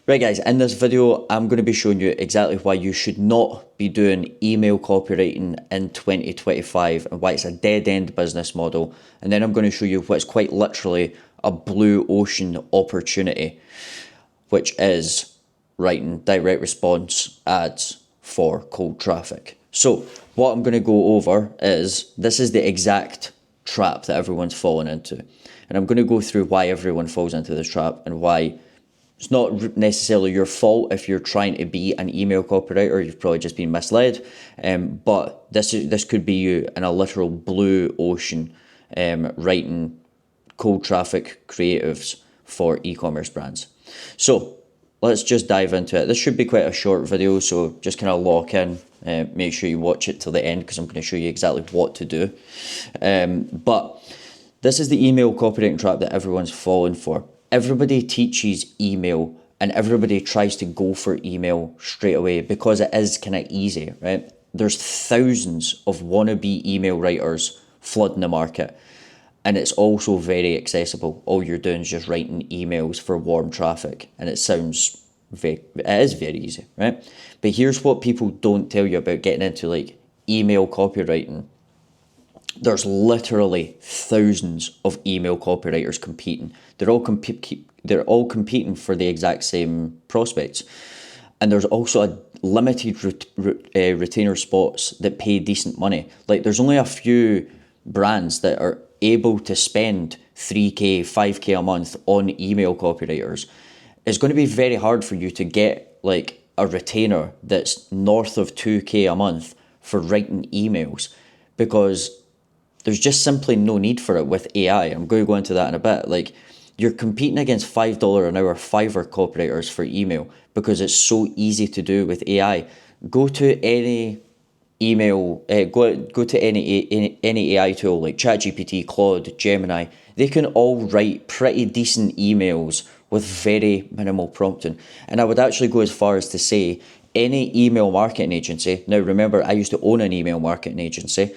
Right guys, in this video, I'm going to be showing you exactly why you should not be doing email copywriting in 2025 and why it's a dead-end business model. And then I'm going to show you what's quite literally a blue ocean opportunity, which is writing direct response ads for cold traffic. So what I'm going to go over is, this is the exact trap that everyone's fallen into. And I'm going to go through why everyone falls into this trap and why it's not necessarily your fault if you're trying to be an email copywriter. You've probably just been misled. But this could be you in a literal blue ocean writing cold traffic creatives for e-commerce brands. So let's just dive into it. This should be quite a short video, so just kind of lock in. Make sure you watch it till the end because I'm going to show you exactly what to do. But this is the email copywriting trap that everyone's fallen for. Everybody teaches email and everybody tries to go for email straight away because it is kind of easy, right? There's thousands of wannabe email writers flooding the market, and it's also very accessible. All you're doing is just writing emails for warm traffic, and it is very easy, right? But here's what people don't tell you about getting into like email copywriting. There's literally thousands of email copywriters competing. They're all competing for the exact same prospects. And there's also a limited retainer spots that pay decent money. Like there's only a few brands that are able to spend 3K, 5K a month on email copywriters. It's going to be very hard for you to get like a retainer that's north of 2K a month for writing emails, because there's just simply no need for it with AI. I'm going to go into that in a bit. Like, you're competing against $5 an hour Fiverr copywriters for email because it's so easy to do with AI. Go to any email, go to any AI tool like ChatGPT, Claude, Gemini. They can all write pretty decent emails with very minimal prompting. And I would actually go as far as to say any email marketing agency. Now, remember, I used to own an email marketing agency.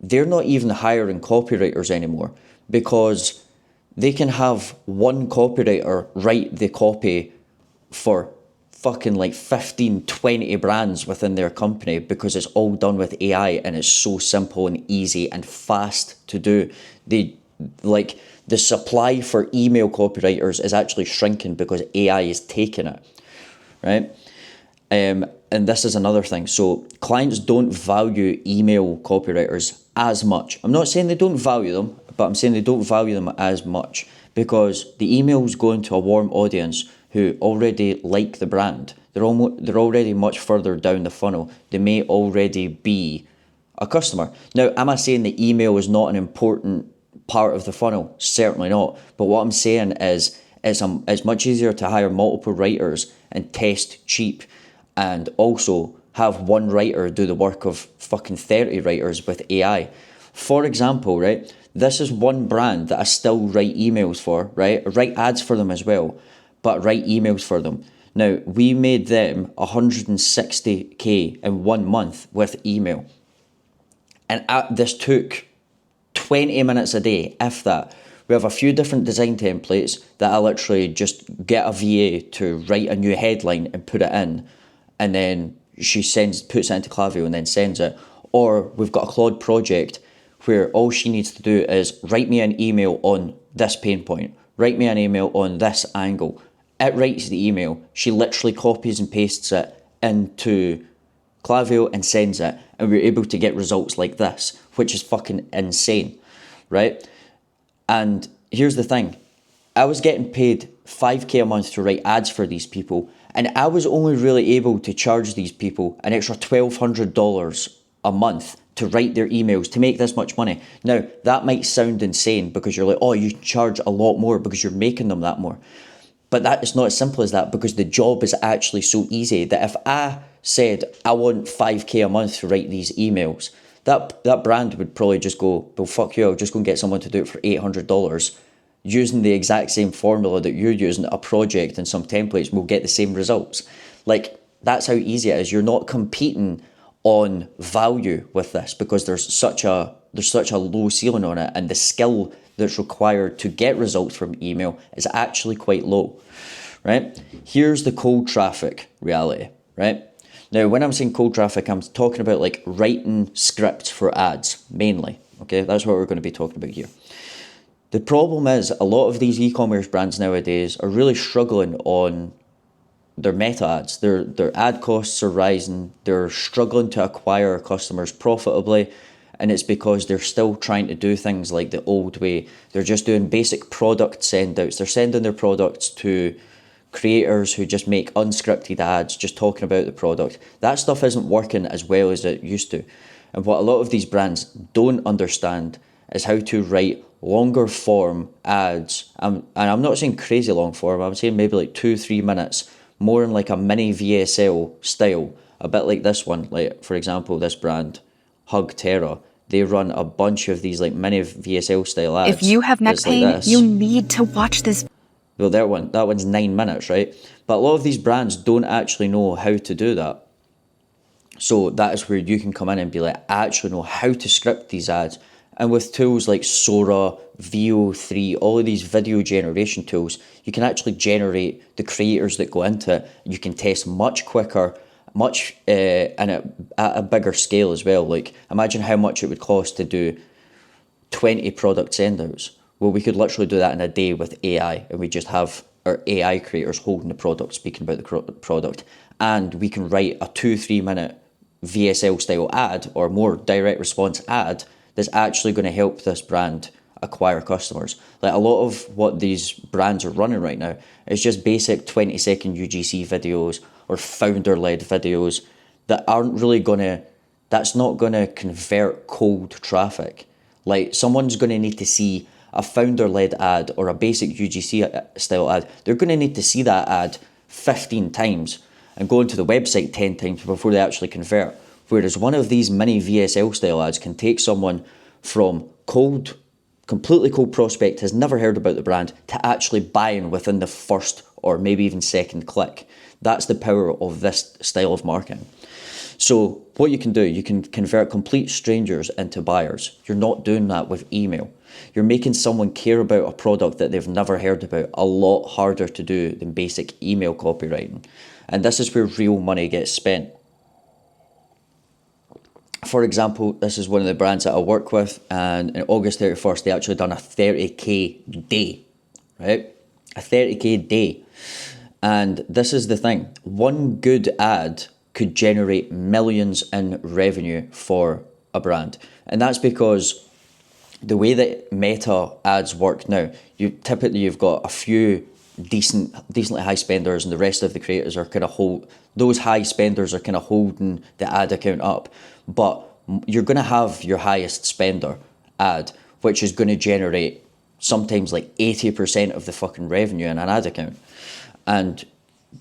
They're not even hiring copywriters anymore because they can have one copywriter write the copy for fucking like 15, 20 brands within their company because it's all done with AI and it's so simple and easy and fast to do. The supply for email copywriters is actually shrinking because AI is taking it, right? And this is another thing. So clients don't value email copywriters as much. I'm not saying they don't value them, but I'm saying they don't value them as much because the emails go into a warm audience who already like the brand. They're already much further down the funnel. They may already be a customer. Now, am I saying the email is not an important part of the funnel? Certainly not. But what I'm saying is it's much easier to hire multiple writers and test cheap and also have one writer do the work of fucking 30 writers with AI. For example, right, this is one brand that I still write emails for, right? I write ads for them as well, but write emails for them. Now, we made them 160K in 1 month with email. And this took 20 minutes a day, if that. We have a few different design templates that I literally just get a VA to write a new headline and put it in, and then she puts it into Klaviyo and then sends it. Or we've got a Claude project where all she needs to do is write me an email on this pain point, write me an email on this angle. It writes the email. She literally copies and pastes it into Klaviyo and sends it, and we're able to get results like this, which is fucking insane, right? And here's the thing. I was getting paid 5K a month to write ads for these people, and I was only really able to charge these people an extra $1,200 a month to write their emails to make this much money. Now, that might sound insane because you're like, oh, you charge a lot more because you're making them that more. But that is not as simple as that because the job is actually so easy that if I said I want 5K a month to write these emails, that brand would probably just go, well, fuck you, I'll just go and get someone to do it for $800 using the exact same formula that you're using, a project and some templates, will get the same results. Like, that's how easy it is. You're not competing on value with this because there's such a low ceiling on it, and the skill that's required to get results from email is actually quite low, right? Here's the cold traffic reality, right? Now, when I'm saying cold traffic, I'm talking about like writing scripts for ads, mainly, okay? That's what we're going to be talking about here. The problem is a lot of these e-commerce brands nowadays are really struggling on their meta ads. Their ad costs are rising. They're struggling to acquire customers profitably. And it's because they're still trying to do things like the old way. They're just doing basic product send outs. They're sending their products to creators who just make unscripted ads, just talking about the product. That stuff isn't working as well as it used to. And what a lot of these brands don't understand is how to write longer form ads. And I'm not saying crazy long form, I'm saying maybe like 2-3 minutes, more in like a mini VSL style, a bit like this one. Like, for example, this brand, Hug Terra, they run a bunch of these like mini VSL style ads. If you have neck pain, like you need to watch this. Well, that one's 9 minutes, right? But a lot of these brands don't actually know how to do that. So that is where you can come in and be like, I actually know how to script these ads. And with tools like Sora, VO3, all of these video generation tools, you can actually generate the creators that go into it. You can test much quicker, and at a bigger scale as well. Like, imagine how much it would cost to do 20 product send outs. Well, we could literally do that in a day with AI, and we just have our AI creators holding the product, speaking about the product, and we can write a 2-3 minute VSL style ad or more direct response ad that's actually going to help this brand acquire customers. Like, a lot of what these brands are running right now is just basic 20-second UGC videos or founder-led videos that aren't really that's not gonna convert cold traffic. Like, someone's gonna need to see a founder-led ad or a basic UGC style ad. They're gonna need to see that ad 15 times and go into the website 10 times before they actually convert. Whereas one of these mini VSL style ads can take someone from completely cold prospect, has never heard about the brand, to actually buying within the first or maybe even second click. That's the power of this style of marketing. So what you can do, you can convert complete strangers into buyers. You're not doing that with email. You're making someone care about a product that they've never heard about a lot harder to do than basic email copywriting. And this is where real money gets spent. For example, this is one of the brands that I work with, and in August 31st, they actually done a 30K day, right? A 30K day. And this is the thing. One good ad could generate millions in revenue for a brand. And that's because the way that meta ads work now, you've got a few decently high spenders, and the rest of the creators are those high spenders are kind of holding the ad account up. But you're going to have your highest spender ad, which is going to generate sometimes like 80% of the fucking revenue in an ad account. And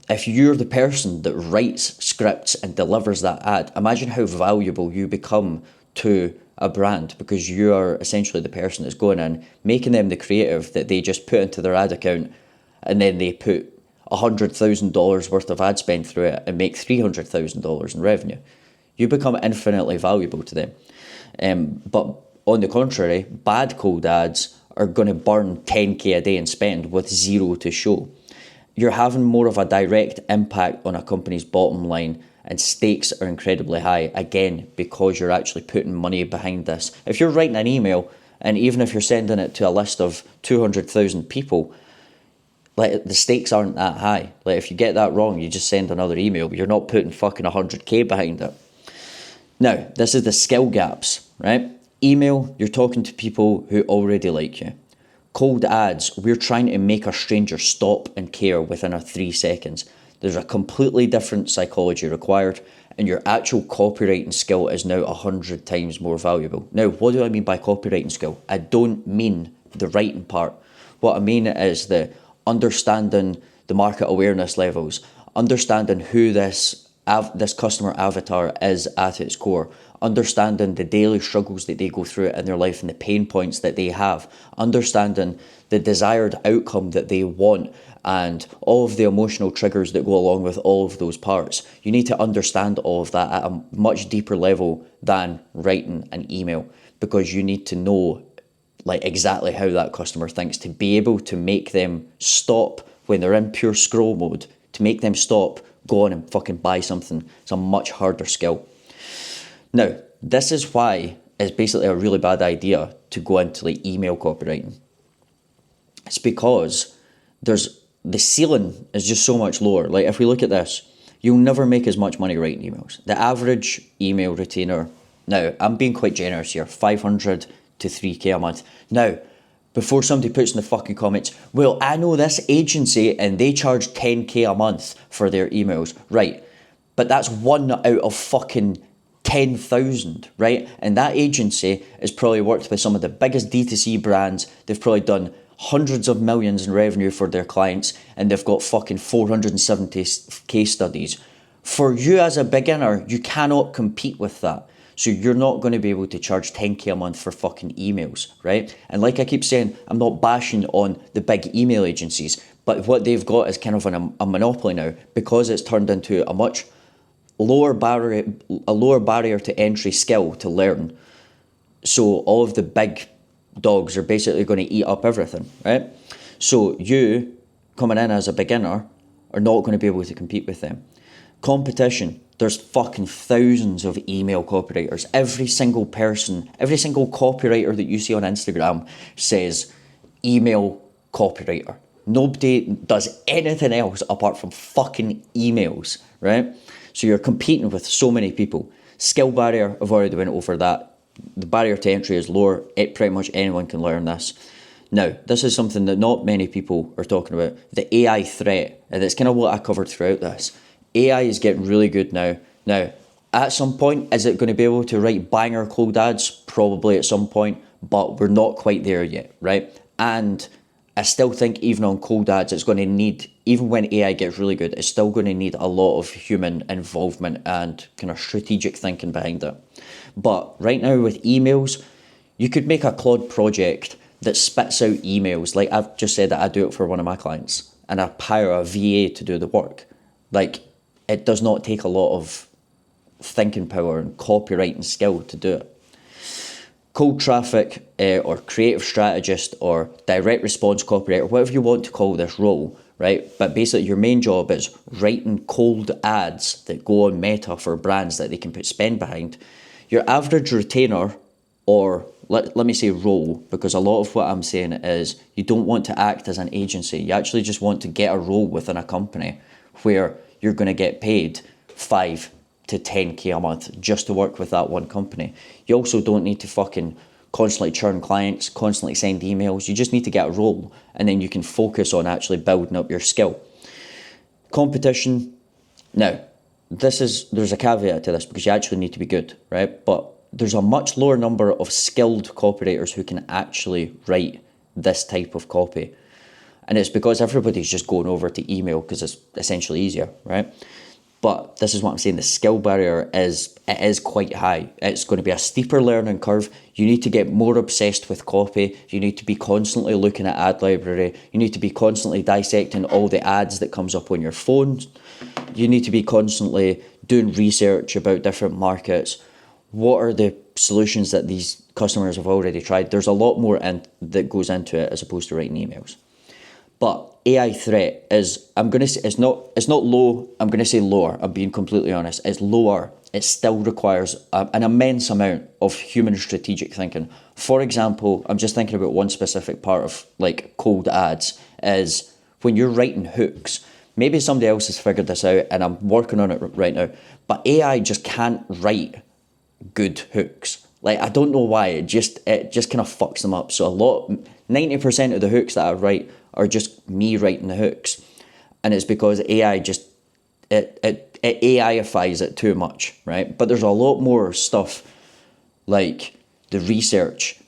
if you're the person that writes scripts and delivers that ad, imagine how valuable you become to a brand, because you are essentially the person that's going in, making them the creative that they just put into their ad account, and then they put $100,000 worth of ad spend through it and make $300,000 in revenue. You become infinitely valuable to them. But on the contrary, bad cold ads are going to burn 10K a day in spend with zero to show. You're having more of a direct impact on a company's bottom line, and stakes are incredibly high, again, because you're actually putting money behind this. If you're writing an email, and even if you're sending it to a list of 200,000 people, like, the stakes aren't that high. Like, if you get that wrong, you just send another email, but you're not putting fucking 100K behind it. Now, this is the skill gaps, right? Email, you're talking to people who already like you. Cold ads, we're trying to make a stranger stop and care within 3 seconds. There's a completely different psychology required, and your actual copywriting skill is now 100 times more valuable. Now, what do I mean by copywriting skill? I don't mean the writing part. What I mean is the understanding the market awareness levels, understanding who this customer avatar is at its core, understanding the daily struggles that they go through in their life and the pain points that they have, understanding the desired outcome that they want, and all of the emotional triggers that go along with all of those parts. You need to understand all of that at a much deeper level than writing an email, because you need to know like exactly how that customer thinks to be able to make them stop when they're in pure scroll mode, to make them stop, go on and fucking buy something. It's a much harder skill. Now, this is why it's basically a really bad idea to go into like email copywriting. It's because the ceiling is just so much lower. Like if we look at this, you'll never make as much money writing emails. The average email retainer, now I'm being quite generous here, 500 to 3k a month. Now, before somebody puts in the fucking comments, well, I know this agency and they charge 10k a month for their emails. Right, but that's one out of fucking 10,000, right? And that agency has probably worked with some of the biggest D2C brands. They've probably done hundreds of millions in revenue for their clients, and they've got fucking 470 case studies. For you as a beginner, you cannot compete with that. So you're not going to be able to charge 10k a month for fucking emails, right? And like I keep saying, I'm not bashing on the big email agencies, but what they've got is kind of a monopoly now, because it's turned into a much lower barrier to entry skill to learn. So all of the big dogs are basically going to eat up everything, right? So you coming in as a beginner are not going to be able to compete with them. Competition. There's fucking thousands of email copywriters. Every single person, every single copywriter that you see on Instagram says email copywriter. Nobody does anything else apart from fucking emails, right? So you're competing with so many people. Skill barrier, I've already went over that. The barrier to entry is lower. Pretty much anyone can learn this. Now, this is something that not many people are talking about. The AI threat, and that's kind of what I covered throughout this. AI is getting really good now. Now, at some point, is it going to be able to write banger cold ads? Probably at some point, but we're not quite there yet, right? And I still think even on cold ads, it's going to need, even when AI gets really good, it's still going to need a lot of human involvement and kind of strategic thinking behind it. But right now with emails, you could make a Claude project that spits out emails. Like I've just said that I do it for one of my clients, and I hire a VA to do the work. Like, it does not take a lot of thinking power and copywriting skill to do it. Cold traffic or creative strategist or direct response copywriter, whatever you want to call this role, right? But basically your main job is writing cold ads that go on Meta for brands that they can put spend behind. Your average retainer, or let me say role, because a lot of what I'm saying is you don't want to act as an agency. You actually just want to get a role within a company where you're going to get paid 5 to 10k a month just to work with that one company. You also don't need to fucking constantly churn clients, constantly send emails. You just need to get a role, and then you can focus on actually building up your skill. Competition. Now, there's a caveat to this because you actually need to be good, right? But there's a much lower number of skilled copywriters who can actually write this type of copy. And it's because everybody's just going over to email because it's essentially easier, right? But this is what I'm saying, the skill barrier is quite high. It's going to be a steeper learning curve. You need to get more obsessed with copy. You need to be constantly looking at ad library. You need to be constantly dissecting all the ads that comes up on your phone. You need to be constantly doing research about different markets. What are the solutions that these customers have already tried? There's a lot more that goes into it as opposed to writing emails. But AI threat is, it's not low, I'm going to say lower, I'm being completely honest, it's lower. It still requires an immense amount of human strategic thinking. For example, I'm just thinking about one specific part of like cold ads is when you're writing hooks. Maybe somebody else has figured this out and I'm working on it right now, but AI just can't write good hooks. Like, I don't know why, it just kind of fucks them up. So 90% of the hooks that I write are just me writing the hooks. And it's because AI just, it AIifies it too much, right? But there's a lot more stuff like the research.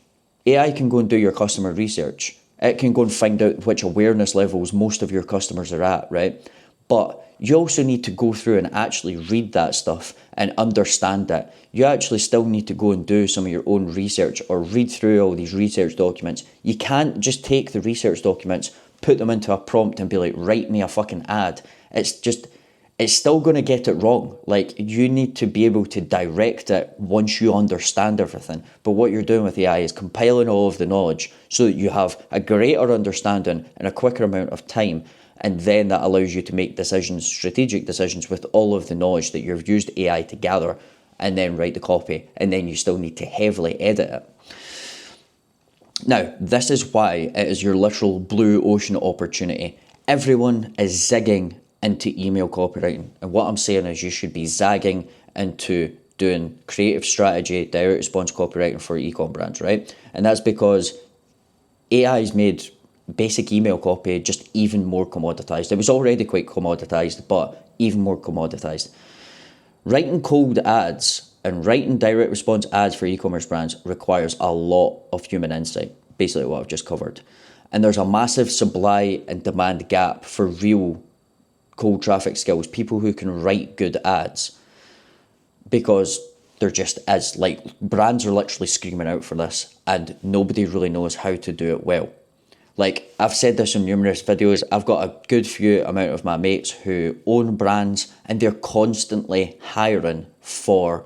AI can go and do your customer research. It can go and find out which awareness levels most of your customers are at, right? But you also need to go through and actually read that stuff and understand it. You actually still need to go and do some of your own research or read through all these research documents. You can't just take the research documents, put them into a prompt and be like, write me a fucking ad. It's it's still going to get it wrong. Like, you need to be able to direct it once you understand everything. But what you're doing with AI is compiling all of the knowledge so that you have a greater understanding in a quicker amount of time. And then that allows you to make decisions, strategic decisions, with all of the knowledge that you've used AI to gather, and then write the copy. And then you still need to heavily edit it. Now, this is why it is your literal blue ocean opportunity. Everyone is zigging into email copywriting. And what I'm saying is you should be zagging into doing creative strategy, direct response copywriting for e-com brands, right? And that's because AI's made basic email copy just even more commoditized. It was already quite commoditized, but even more commoditized. Writing cold ads and writing direct response ads for e-commerce brands requires a lot of human insight, basically what I've just covered. And there's a massive supply and demand gap for real cold traffic skills, people who can write good ads, because there just is, like, brands are literally screaming out for this and nobody really knows how to do it well. Like, I've said this in numerous videos, I've got a good few amount of my mates who own brands and they're constantly hiring for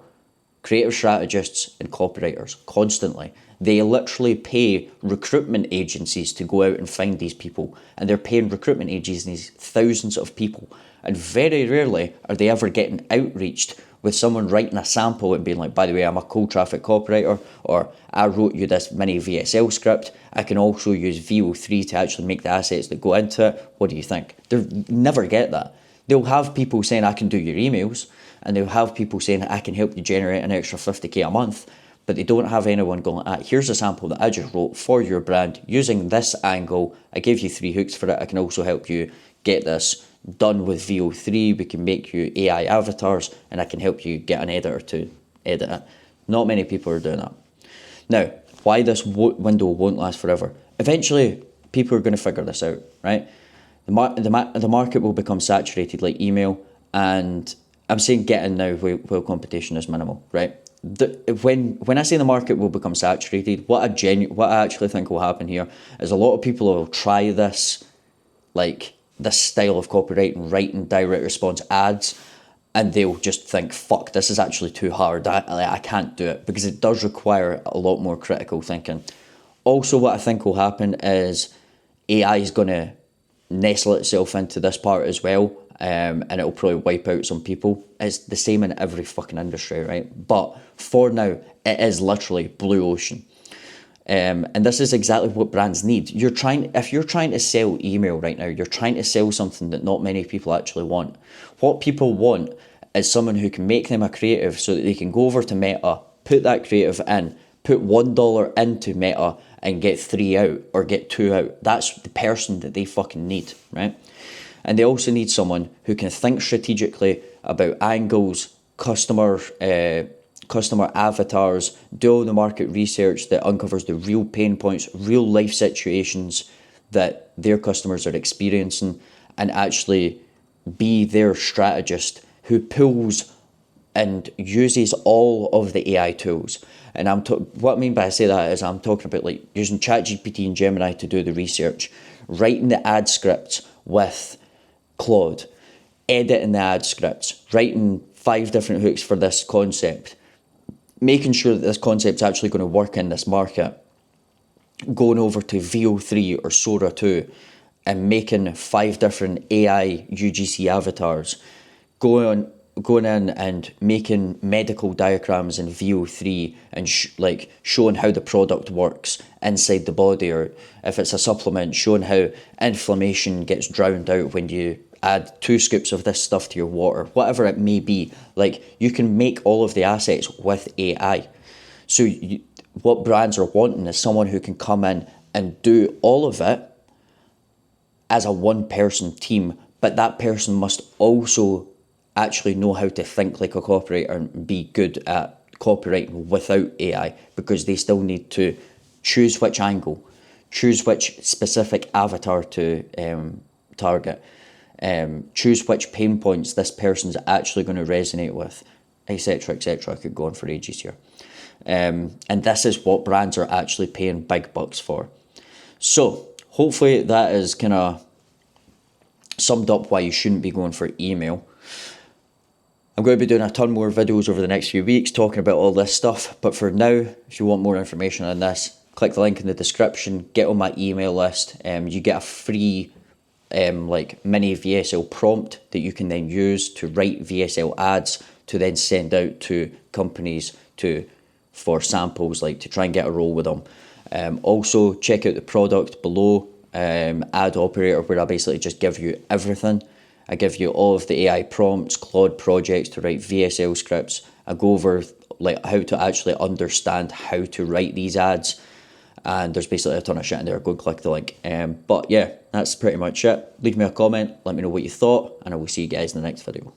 creative strategists and copywriters, constantly. They literally pay recruitment agencies to go out and find these people, and they're paying recruitment agencies thousands of people, and very rarely are they ever getting outreached with someone writing a sample and being like, by the way, I'm a cold traffic copywriter, or I wrote you this mini VSL script, I can also use VO3 to actually make the assets that go into it, what do you think? They'll never get that. They'll have people saying, I can do your emails, and they'll have people saying, I can help you generate an extra 50k a month, but they don't have anyone going, here's a sample that I just wrote for your brand using this angle. I gave you 3 hooks for it. I can also help you get this done with VO3. We can make you AI avatars, and I can help you get an editor to edit it. Not many people are doing that. Now, why this window won't last forever? Eventually, people are going to figure this out, right? The market will become saturated like email, and I'm saying get in now while competition is minimal, right? When I say the market will become saturated, what I actually think will happen here is a lot of people will try this, like this style of copywriting, writing direct response ads, and they'll just think, fuck, this is actually too hard. I can't do it, because it does require a lot more critical thinking. Also, what I think will happen is AI is going to nestle itself into this part as well, and it'll probably wipe out some people. It's the same in every fucking industry, right? But for now, it is literally blue ocean. And this is exactly what brands need. If you're trying to sell email right now, you're trying to sell something that not many people actually want. What people want is someone who can make them a creative so that they can go over to Meta, put that creative in, put $1 into Meta and get 3 out or get 2 out. That's the person that they fucking need, right? And they also need someone who can think strategically about angles, customer avatars, do all the market research that uncovers the real pain points, real life situations that their customers are experiencing, and actually be their strategist who pulls and uses all of the AI tools. And what I mean by I say that is I'm talking about like using ChatGPT and Gemini to do the research, writing the ad scripts with Claude, editing the ad scripts, writing 5 different hooks for this concept, making sure that this concept's actually going to work in this market, going over to VO3 or Sora 2 and making 5 different AI UGC avatars, going in and making medical diagrams in VO3 and showing how the product works inside the body, or if it's a supplement, showing how inflammation gets drowned out when you add 2 scoops of this stuff to your water, whatever it may be. Like, you can make all of the assets with AI. So what brands are wanting is someone who can come in and do all of it as a one-person team, but that person must also actually know how to think like a copywriter and be good at copywriting without AI, because they still need to choose which angle, choose which specific avatar to target, choose which pain points this person's actually going to resonate with, etc., etc. I could go on for ages here. And this is what brands are actually paying big bucks for. So hopefully that is kind of summed up why you shouldn't be going for email. I'm going to be doing a ton more videos over the next few weeks talking about all this stuff. But for now, if you want more information on this, click the link in the description, get on my email list. You get a free like mini VSL prompt that you can then use to write VSL ads to then send out to companies for samples, like to try and get a role with them. Also check out the product below, Ad Operator, where I basically just give you everything. I give you all of the AI prompts, Claude projects to write VSL scripts. I go over like how to actually understand how to write these ads. And there's basically a ton of shit in there. Go and click the link. But yeah, that's pretty much it. Leave me a comment. Let me know what you thought. And I will see you guys in the next video.